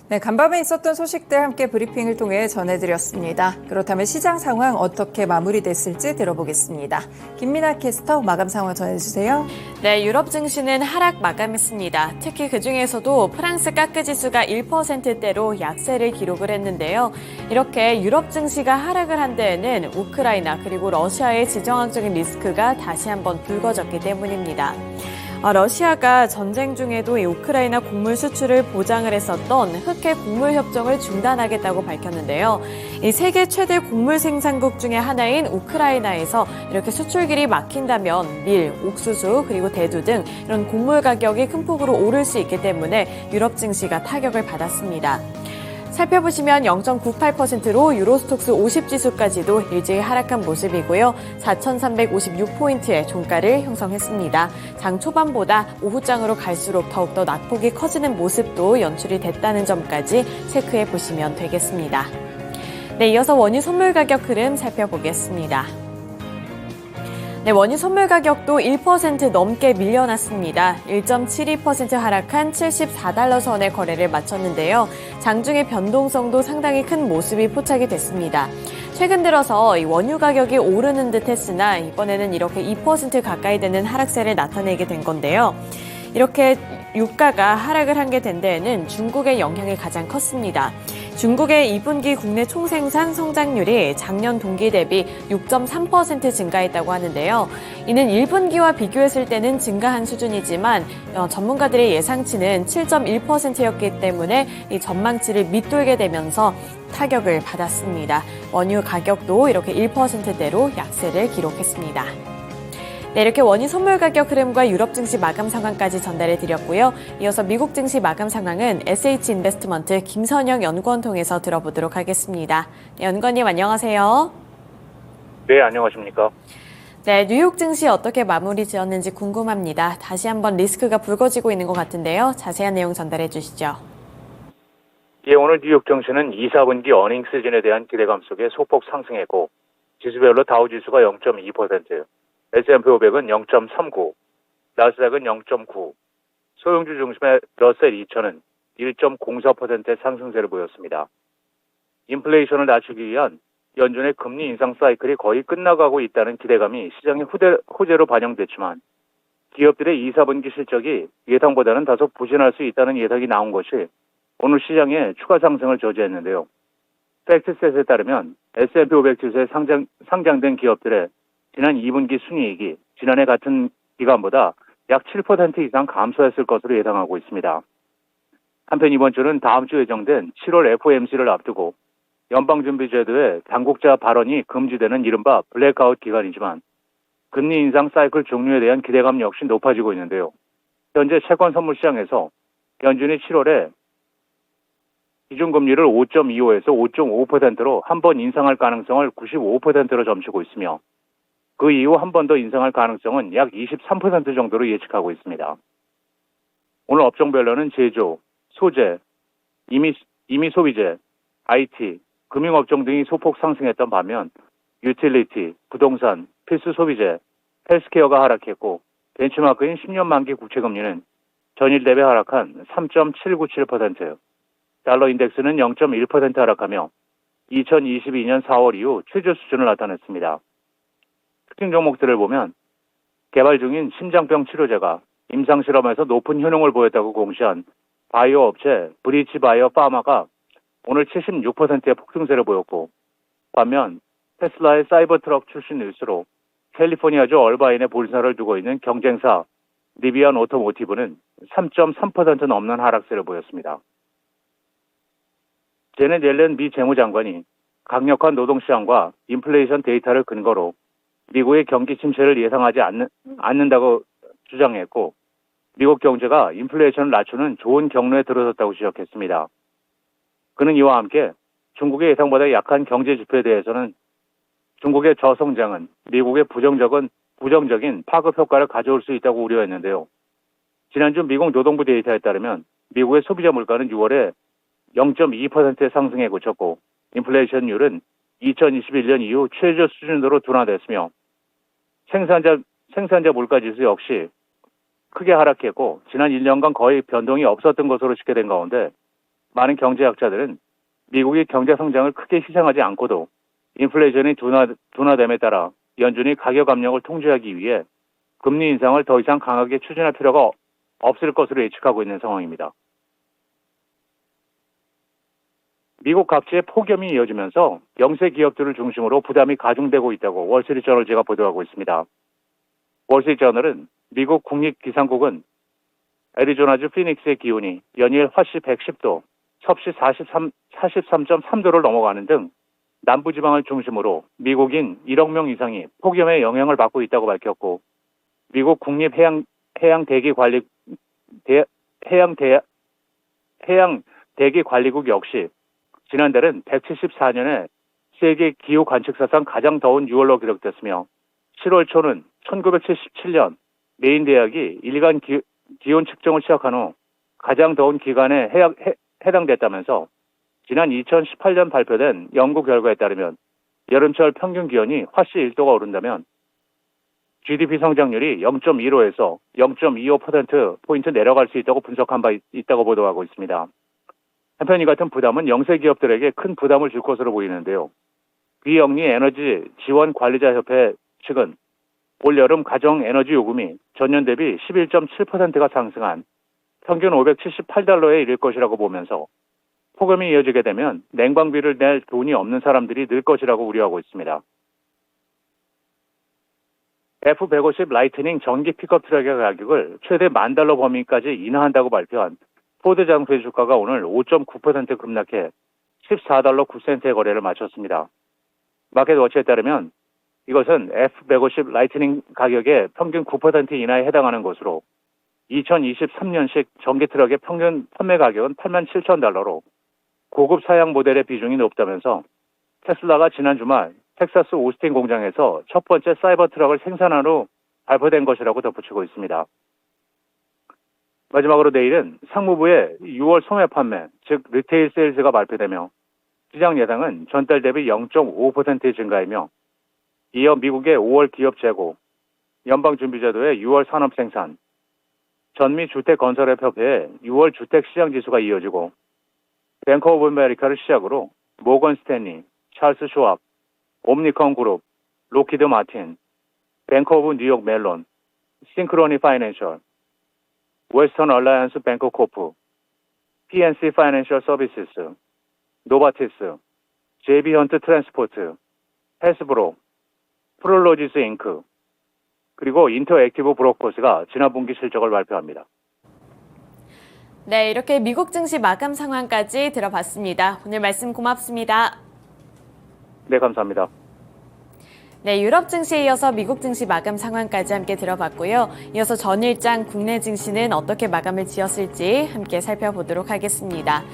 네, 간밤에 있었던 소식들 함께 브리핑을 통해 전해드렸습니다. 그렇다면 시장 상황 어떻게 마무리됐을지 들어보겠습니다. 김민아 캐스터 마감 상황 전해주세요. 네, 유럽 증시는 하락 마감했습니다. 특히 그중에서도 프랑스 까크 지수가 1%대로 약세를 기록을 했는데요. 이렇게 유럽 증시가 하락을 한 데에는 우크라이나 그리고 러시아의 지정학적인 리스크가 다시 한번 불거졌기 때문입니다. 러시아가 전쟁 중에도 이 우크라이나 곡물 수출을 보장을 했었던 흑해 곡물 협정을 중단하겠다고 밝혔는데요. 이 세계 최대 곡물 생산국 중에 하나인 우크라이나에서 이렇게 수출길이 막힌다면 밀, 옥수수, 그리고 대두 등 이런 곡물 가격이 큰 폭으로 오를 수 있기 때문에 유럽 증시가 타격을 받았습니다. 살펴보시면 0.98%로 유로스톡스 50지수까지도 일제히 하락한 모습이고요. 4,356포인트의 종가를 형성했습니다. 장 초반보다 오후장으로 갈수록 더욱더 낙폭이 커지는 모습도 연출이 됐다는 점까지 체크해 보시면 되겠습니다. 네, 이어서 원유 선물 가격 흐름 살펴보겠습니다. 네, 원유 선물 가격도 1% 넘게 밀려났습니다. 1.72% 하락한 74달러 선의 거래를 마쳤는데요. 장중의 변동성도 상당히 큰 모습이 포착이 됐습니다. 최근 들어서 이 원유 가격이 오르는 듯 했으나 이번에는 이렇게 2% 가까이 되는 하락세를 나타내게 된 건데요. 이렇게 유가가 하락을 한 게 된 데에는 중국의 영향이 가장 컸습니다. 중국의 2분기 국내 총생산 성장률이 작년 동기 대비 6.3% 증가했다고 하는데요. 이는 1분기와 비교했을 때는 증가한 수준이지만 전문가들의 예상치는 7.1%였기 때문에 이 전망치를 밑돌게 되면서 타격을 받았습니다. 원유 가격도 이렇게 1%대로 약세를 기록했습니다. 네, 이렇게 원유 선물 가격 흐름과 유럽 증시 마감 상황까지 전달해 드렸고요. 이어서 미국 증시 마감 상황은 SH인베스트먼트 김선영 연구원 통해서 들어보도록 하겠습니다. 네, 연구원님 안녕하세요. 네, 안녕하십니까. 네, 뉴욕 증시 어떻게 마무리 지었는지 궁금합니다. 다시 한번 리스크가 불거지고 있는 것 같은데요. 자세한 내용 전달해 주시죠. 예, 오늘 뉴욕 증시는 2, 4분기 어닝 시즌에 대한 기대감 속에 소폭 상승했고 지수별로 다우지수가 0.2%, S&P 500은 0.39, 나스닥은 0.9, 소형주 중심의 러셀 2000은 1.04%의 상승세를 보였습니다. 인플레이션을 낮추기 위한 연준의 금리 인상 사이클이 거의 끝나가고 있다는 기대감이 시장의 호재로 반영됐지만 기업들의 2, 4분기 실적이 예상보다는 다소 부진할 수 있다는 예상이 나온 것이 오늘 시장에 추가 상승을 저지했는데요. 팩트셋에 따르면 S&P 500 지수에 상장된 기업들의 지난 2분기 순이익이 지난해 같은 기간보다 약 7% 이상 감소했을 것으로 예상하고 있습니다. 한편 이번 주는 다음 주 예정된 7월 FOMC를 앞두고 연방준비제도의 당국자 발언이 금지되는 이른바 블랙아웃 기간이지만 금리 인상 사이클 종료에 대한 기대감 역시 높아지고 있는데요. 현재 채권 선물 시장에서 연준이 7월에 기준금리를 5.25에서 5.5%로 한 번 인상할 가능성을 95%로 점치고 있으며 그 이후 한 번 더 인상할 가능성은 약 23% 정도로 예측하고 있습니다. 오늘 업종별로는 제조, 소재, 임의 소비재, IT, 금융업종 등이 소폭 상승했던 반면 유틸리티, 부동산, 필수 소비재, 헬스케어가 하락했고 벤치마크인 10년 만기 국채금리는 전일 대비 하락한 3.797%, 달러 인덱스는 0.1% 하락하며 2022년 4월 이후 최저 수준을 나타냈습니다. 특징 종목들을 보면 개발 중인 심장병 치료제가 임상실험에서 높은 효능을 보였다고 공시한 바이오 업체 브리치 바이오 파마가 오늘 76%의 폭등세를 보였고 반면 테슬라의 사이버 트럭 출신 뉴스로 캘리포니아주 얼바인에 본사를 두고 있는 경쟁사 리비안 오토모티브는 3.3% 넘는 하락세를 보였습니다. 제넷 옐렌 미 재무장관이 강력한 노동시장과 인플레이션 데이터를 근거로 미국의 경기 침체를 예상하지 않는다고 주장했고 미국 경제가 인플레이션을 낮추는 좋은 경로에 들어섰다고 지적했습니다. 그는 이와 함께 중국의 예상보다 약한 경제 지표에 대해서는 중국의 저성장은 미국의 부정적인 파급 효과를 가져올 수 있다고 우려했는데요. 지난주 미국 노동부 데이터에 따르면 미국의 소비자 물가는 6월에 0.2%의 상승에 그쳤고 인플레이션율은 2021년 이후 최저 수준으로 둔화됐으며 생산자 물가지수 역시 크게 하락했고 지난 1년간 거의 변동이 없었던 것으로 집계된 가운데 많은 경제학자들은 미국이 경제 성장을 크게 희생하지 않고도 인플레이션이 둔화됨에 따라 연준이 가격 압력을 통제하기 위해 금리 인상을 더 이상 강하게 추진할 필요가 없을 것으로 예측하고 있는 상황입니다. 미국 각지의 폭염이 이어지면서 영세 기업들을 중심으로 부담이 가중되고 있다고 월스트리트저널지가 보도하고 있습니다. 월스트리트저널은 미국 국립기상국은 애리조나주 피닉스의 기온이 연일 화씨 110도, 섭씨 43.3도를 넘어가는 등 남부지방을 중심으로 미국인 1억 명 이상이 폭염의 영향을 받고 있다고 밝혔고, 미국 해양대기관리국 역시 지난달은 174년에 세계 기후 관측사상 가장 더운 6월로 기록됐으며 7월 초는 1977년 메인 대학이 일간 기온 측정을 시작한 후 가장 더운 기간에 해당됐다면서 지난 2018년 발표된 연구 결과에 따르면 여름철 평균 기온이 화씨 1도가 오른다면 GDP 성장률이 0.15에서 0.25%포인트 내려갈 수 있다고 분석한 바 있다고 보도하고 있습니다. 한편 이 같은 부담은 영세 기업들에게 큰 부담을 줄 것으로 보이는데요. 비영리 에너지 지원 관리자 협회 측은 올여름 가정 에너지 요금이 전년 대비 11.7%가 상승한 평균 $578에 이를 것이라고 보면서 폭염이 이어지게 되면 냉방비를 낼 돈이 없는 사람들이 늘 것이라고 우려하고 있습니다. F-150 라이트닝 전기 픽업 트럭의 가격을 최대 $10,000 범위까지 인하한다고 발표한 포드 장수의 주가가 오늘 5.9% 급락해 $14.09의 거래를 마쳤습니다. 마켓워치에 따르면 이것은 F-150 라이트닝 가격의 평균 9% 인하에 해당하는 것으로 2023년식 전기 트럭의 평균 판매 가격은 $87,000로 고급 사양 모델의 비중이 높다면서 테슬라가 지난 주말 텍사스 오스틴 공장에서 첫 번째 사이버 트럭을 생산한 후 발표된 것이라고 덧붙이고 있습니다. 마지막으로 내일은 상무부의 6월 소매 판매, 즉 리테일 세일즈가 발표되며 시장 예상은 전달 대비 0.5%의 증가이며 이어 미국의 5월 기업 재고, 연방준비제도의 6월 산업 생산, 전미 주택건설협회의 6월 주택시장 지수가 이어지고 뱅크 오브 아메리카를 시작으로 모건 스탠리, 찰스 슈왑, 옴니컨 그룹, 로키드 마틴, 뱅크 오브 뉴욕 멜론, 싱크로니 파이낸셜, 웨스턴 얼라이언스 뱅크 코프, PNC 파이낸셜 서비스스, 노바티스, JB 헌트 트랜스포트, 헬스브로, 프롤로지스 잉크, 그리고 인터액티브 브로커스가 지난 분기 실적을 발표합니다. 네, 이렇게 미국 증시 마감 상황까지 들어봤습니다. 오늘 말씀 고맙습니다. 네, 감사합니다. 네, 유럽 증시에 이어서 미국 증시 마감 상황까지 함께 들어봤고요. 이어서 전일장 국내 증시는 어떻게 마감을 지었을지 함께 살펴보도록 하겠습니다.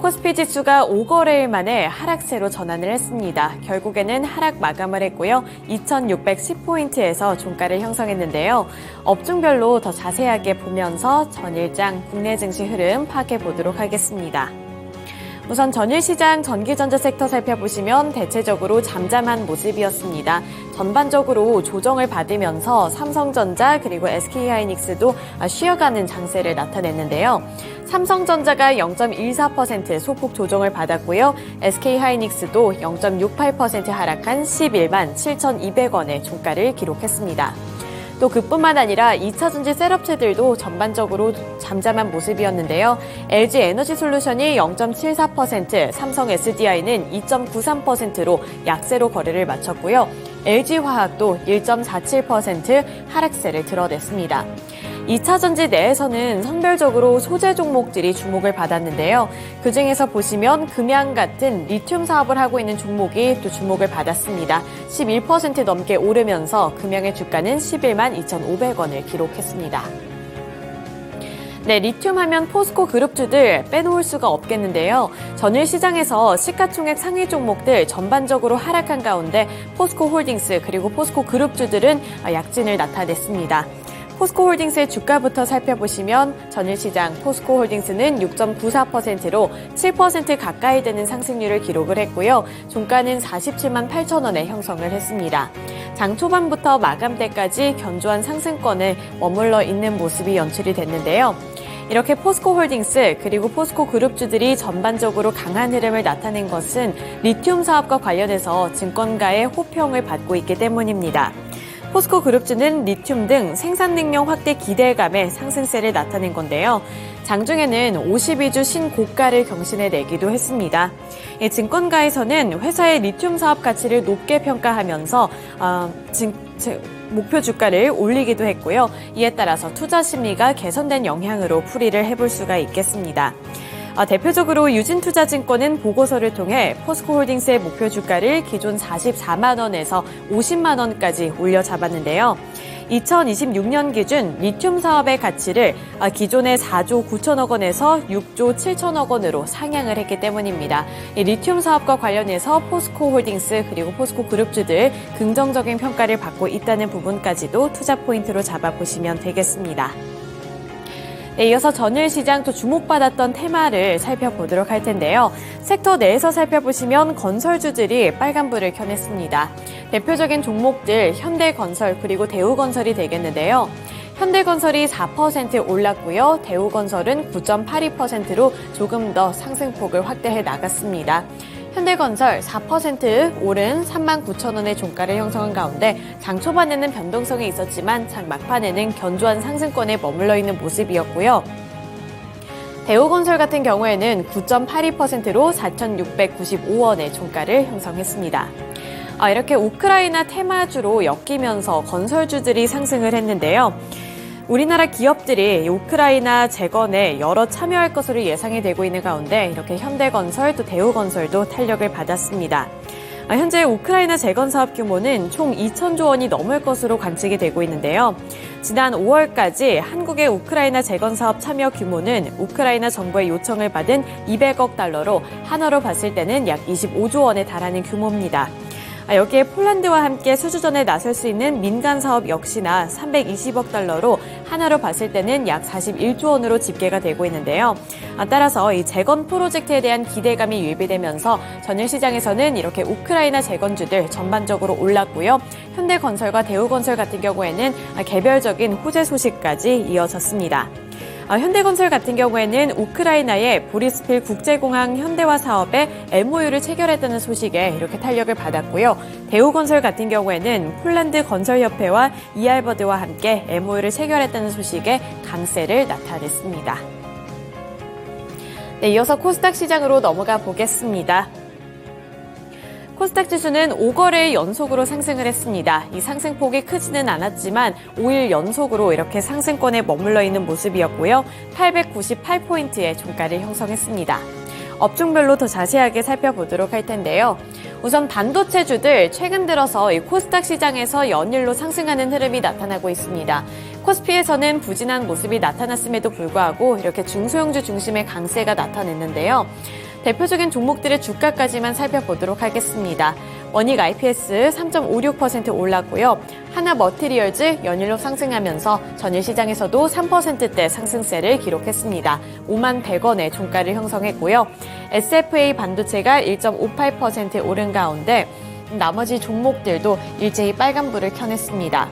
코스피 지수가 5거래일 만에 하락세로 전환을 했습니다. 결국에는 하락 마감을 했고요. 2610포인트에서 종가를 형성했는데요. 업종별로 더 자세하게 보면서 전일장 국내 증시 흐름 파악해 보도록 하겠습니다. 우선 전일 시장 전기전자 섹터 살펴보시면 대체적으로 잠잠한 모습이었습니다. 전반적으로 조정을 받으면서 삼성전자 그리고 SK하이닉스도 쉬어가는 장세를 나타냈는데요. 삼성전자가 0.14% 소폭 조정을 받았고요. SK하이닉스도 0.68% 하락한 11만 7,200원의 종가를 기록했습니다. 또 그뿐만 아니라 2차전지 셋업체들도 전반적으로 잠잠한 모습이었는데요. LG 에너지솔루션이 0.74%, 삼성 SDI는 2.93%로 약세로 거래를 마쳤고요. LG화학도 1.47% 하락세를 드러냈습니다. 2차전지 내에서는 선별적으로 소재 종목들이 주목을 받았는데요. 그중에서 보시면 금양 같은 리튬 사업을 하고 있는 종목이 또 주목을 받았습니다. 11% 넘게 오르면서 금양의 주가는 11만 2,500원을 기록했습니다. 네, 리튬 하면 포스코 그룹주들 빼놓을 수가 없겠는데요. 전일 시장에서 시가총액 상위 종목들 전반적으로 하락한 가운데 포스코 홀딩스 그리고 포스코 그룹주들은 약진을 나타냈습니다. 포스코홀딩스의 주가부터 살펴보시면 전일 시장 포스코홀딩스는 6.94%로 7% 가까이 되는 상승률을 기록을 했고요. 종가는 47만 8천 원에 형성을 했습니다. 장 초반부터 마감 때까지 견조한 상승권을 머물러 있는 모습이 연출이 됐는데요. 이렇게 포스코홀딩스 그리고 포스코 그룹주들이 전반적으로 강한 흐름을 나타낸 것은 리튬 사업과 관련해서 증권가의 호평을 받고 있기 때문입니다. 포스코 그룹주는 리튬 등 생산 능력 확대 기대감에 상승세를 나타낸 건데요. 장중에는 52주 신고가를 경신해내기도 했습니다. 증권가에서는 회사의 리튬 사업 가치를 높게 평가하면서 목표 주가를 올리기도 했고요. 이에 따라서 투자 심리가 개선된 영향으로 풀이를 해볼 수가 있겠습니다. 대표적으로 유진투자증권은 보고서를 통해 포스코홀딩스의 목표 주가를 기존 44만 원에서 50만 원까지 올려 잡았는데요. 2026년 기준 리튬 사업의 가치를 기존의 4조 9천억 원에서 6조 7천억 원으로 상향을 했기 때문입니다. 이 리튬 사업과 관련해서 포스코홀딩스 그리고 포스코 그룹주들 긍정적인 평가를 받고 있다는 부분까지도 투자 포인트로 잡아보시면 되겠습니다. 네, 이어서 전일시장 또 주목받았던 테마를 살펴보도록 할 텐데요. 섹터 내에서 살펴보시면 건설주들이 빨간불을 켜냈습니다. 대표적인 종목들 현대건설 그리고 대우건설이 되겠는데요. 현대건설이 4% 올랐고요. 대우건설은 9.82%로 조금 더 상승폭을 확대해 나갔습니다. 현대건설 4% 오른 39,000원의 종가를 형성한 가운데 장 초반에는 변동성이 있었지만 장 막판에는 견조한 상승권에 머물러 있는 모습이었고요. 대우건설 같은 경우에는 9.82%로 4,695원의 종가를 형성했습니다. 이렇게 우크라이나 테마주로 엮이면서 건설주들이 상승을 했는데요. 우리나라 기업들이 우크라이나 재건에 여러 참여할 것으로 예상이 되고 있는 가운데 이렇게 현대건설 또 대우건설도 탄력을 받았습니다. 현재 우크라이나 재건 사업 규모는 총 2,000조 원이 넘을 것으로 관측이 되고 있는데요. 지난 5월까지 한국의 우크라이나 재건 사업 참여 규모는 우크라이나 정부의 요청을 받은 200억 달러로 한화로 봤을 때는 약 25조 원에 달하는 규모입니다. 여기에 폴란드와 함께 수주전에 나설 수 있는 민간 사업 역시나 320억 달러로 하나로 봤을 때는 약 41조 원으로 집계가 되고 있는데요. 따라서 이 재건 프로젝트에 대한 기대감이 유입되면서 전일시장에서는 이렇게 우크라이나 재건주들 전반적으로 올랐고요. 현대건설과 대우건설 같은 경우에는 개별적인 호재 소식까지 이어졌습니다. 현대건설 같은 경우에는 우크라이나의 보리스필 국제공항 현대화 사업에 MOU를 체결했다는 소식에 이렇게 탄력을 받았고요. 대우건설 같은 경우에는 폴란드 건설협회와 이알버드와 함께 MOU를 체결했다는 소식에 강세를 나타냈습니다. 네, 이어서 코스닥 시장으로 넘어가 보겠습니다. 코스닥 지수는 5거래일 연속으로 상승을 했습니다. 이 상승폭이 크지는 않았지만 5일 연속으로 이렇게 상승권에 머물러 있는 모습이었고요. 898포인트의 종가를 형성했습니다. 업종별로 더 자세하게 살펴보도록 할 텐데요. 우선 반도체주들 최근 들어서 이 코스닥 시장에서 연일로 상승하는 흐름이 나타나고 있습니다. 코스피에서는 부진한 모습이 나타났음에도 불구하고 이렇게 중소형주 중심의 강세가 나타냈는데요. 대표적인 종목들의 주가까지만 살펴보도록 하겠습니다. 원익 IPS 3.56% 올랐고요. 하나 머티리얼즈 연일로 상승하면서 전일 시장에서도 3%대 상승세를 기록했습니다. 5만 100원의 종가를 형성했고요. SFA 반도체가 1.58% 오른 가운데 나머지 종목들도 일제히 빨간불을 켜냈습니다.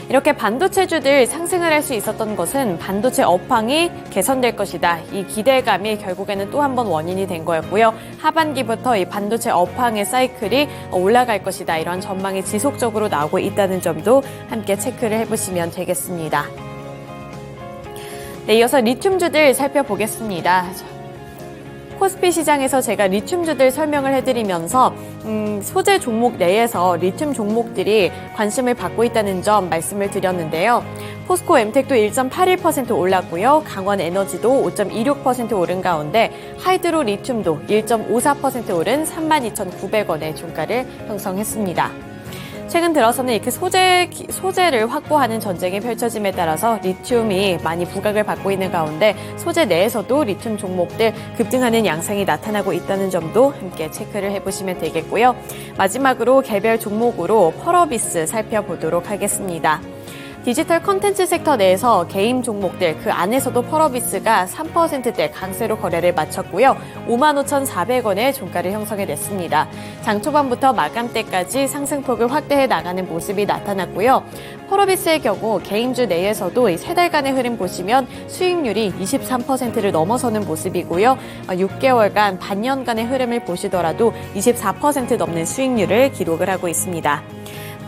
이렇게 반도체주들 상승을 할 수 있었던 것은 반도체 업황이 개선될 것이다. 이 기대감이 결국에는 또 한 번 원인이 된 거였고요. 하반기부터 이 반도체 업황의 사이클이 올라갈 것이다. 이런 전망이 지속적으로 나오고 있다는 점도 함께 체크를 해보시면 되겠습니다. 네, 이어서 리튬주들 살펴보겠습니다. 코스피 시장에서 제가 리튬주들 설명을 해드리면서 소재 종목 내에서 리튬 종목들이 관심을 받고 있다는 점 말씀을 드렸는데요. 포스코 엠텍도 1.81% 올랐고요. 강원 에너지도 5.26% 오른 가운데 하이드로 리튬도 1.54% 오른 32,900원의 종가를 형성했습니다. 최근 들어서는 이렇게 소재를 확보하는 전쟁이 펼쳐짐에 따라서 리튬이 많이 부각을 받고 있는 가운데 소재 내에서도 리튬 종목들 급등하는 양상이 나타나고 있다는 점도 함께 체크를 해보시면 되겠고요. 마지막으로 개별 종목으로 펄어비스 살펴보도록 하겠습니다. 디지털 콘텐츠 섹터 내에서 게임 종목들 그 안에서도 펄어비스가 3%대 강세로 거래를 마쳤고요. 55,400원의 종가를 형성해냈습니다. 장 초반부터 마감대까지 상승폭을 확대해 나가는 모습이 나타났고요. 펄어비스의 경우 게임주 내에서도 이 3달간의 흐름 보시면 수익률이 23%를 넘어서는 모습이고요. 6개월간 반년간의 흐름을 보시더라도 24% 넘는 수익률을 기록을 하고 있습니다.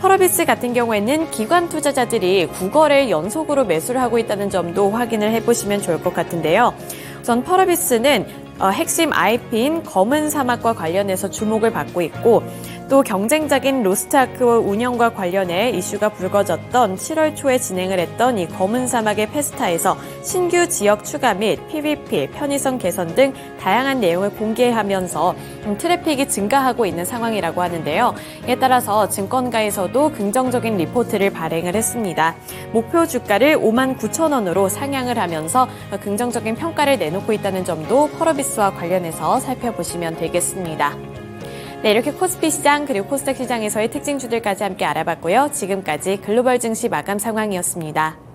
펄어비스 같은 경우에는 기관 투자자들이 9거래일 연속으로 매수를 하고 있다는 점도 확인을 해보시면 좋을 것 같은데요. 우선 펄어비스는 핵심 IP인 검은 사막과 관련해서 주목을 받고 있고 또 경쟁작인 로스트아크 운영과 관련해 이슈가 불거졌던 7월 초에 진행을 했던 이 검은 사막의 페스타에서 신규 지역 추가 및 PVP, 편의성 개선 등 다양한 내용을 공개하면서 트래픽이 증가하고 있는 상황이라고 하는데요. 이에 따라서 증권가에서도 긍정적인 리포트를 발행을 했습니다. 목표 주가를 59,000원으로 상향을 하면서 긍정적인 평가를 내놓고 있다는 점도 펄어비스와 관련해서 살펴보시면 되겠습니다. 네, 이렇게 코스피 시장 그리고 코스닥 시장에서의 특징주들까지 함께 알아봤고요. 지금까지 글로벌 증시 마감 상황이었습니다.